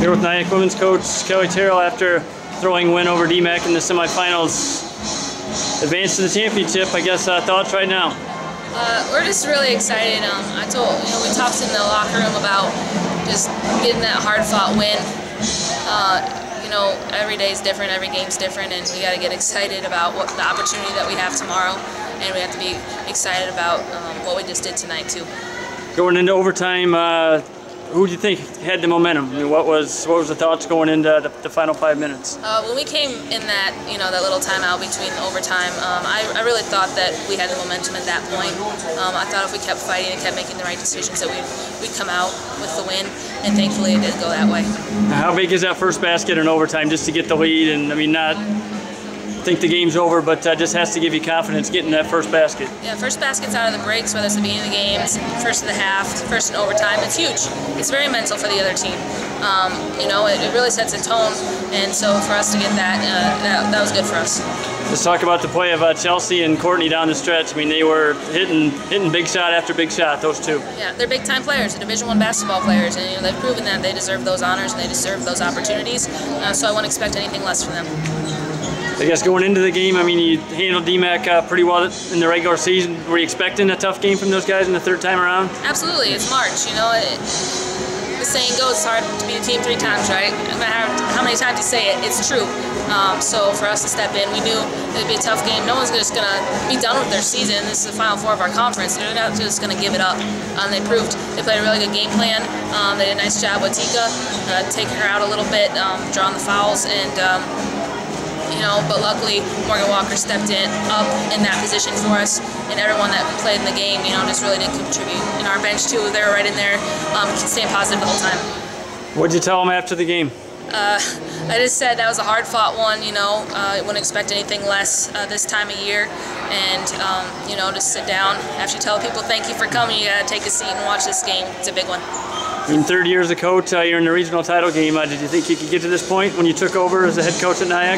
Here with NIACC women's coach Kelli Terrell after throwing win over DMACC in the semifinals. Advanced to the championship, I guess. Thoughts right now? We're just really excited. We talked in the locker room about just getting that hard-fought win. Every day's different, every game's different, and we got to get excited about what the opportunity that we have tomorrow, and we have to be excited about what we just did tonight too. Going into overtime, who do you think had the momentum? I mean, what was the thoughts going into the final 5 minutes? When we came in that that little timeout between overtime, I really thought that we had the momentum at that point. I thought if we kept fighting and kept making the right decisions that we'd come out with the win, and thankfully it did go that way. How big is that first basket in overtime just to get the lead? And I mean, not think the game's over, but just has to give you confidence getting that first basket. Yeah, first basket's out of the breaks, whether it's the beginning of the games, first of the half, first in overtime. It's huge. It's very mental for the other team. It really sets a tone, and so for us to get that was good for us. Let's talk about the play of Chelsea and Courtney down the stretch. I mean, they were hitting big shot after big shot, those two. Yeah, they're big-time players, they're Division I basketball players, and they've proven that they deserve those honors and they deserve those opportunities, so I wouldn't expect anything less from them. I guess going into the game, I mean, you handled DMACC pretty well in the regular season. Were you expecting a tough game from those guys in the third time around? Absolutely, it's March. The saying goes, it's hard to beat a team 3 times, right? No matter how many times you say it, it's true. So for us to step in, we knew it would be a tough game. No one's just going to be done with their season. This is the Final Four of our conference. They're not just going to give it up. They proved they played a really good game plan. They did a nice job with Tika, taking her out a little bit, drawing the fouls, and but luckily Morgan Walker stepped up in that position for us, and everyone that played in the game, just really did contribute. And our bench too, they were right in there, staying positive the whole time. What'd you tell them after the game? I just said that was a hard-fought one. I wouldn't expect anything less this time of year, and just sit down. After you tell people thank you for coming, you gotta take a seat and watch this game. It's a big one. In 3rd year as a coach, you're in the regional title game. Did you think you could get to this point when you took over as the head coach at NIACC?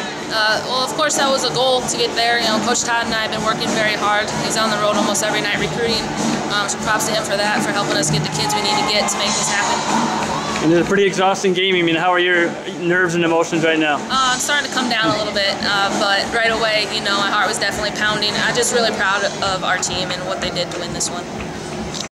Well, of course, that was a goal to get there. Coach Todd and I have been working very hard. He's on the road almost every night recruiting. So props to him for that, for helping us get the kids we need to get to make this happen. And it's a pretty exhausting game. I mean, how are your nerves and emotions right now? I'm starting to come down a little bit, but right away, my heart was definitely pounding. I'm just really proud of our team and what they did to win this one.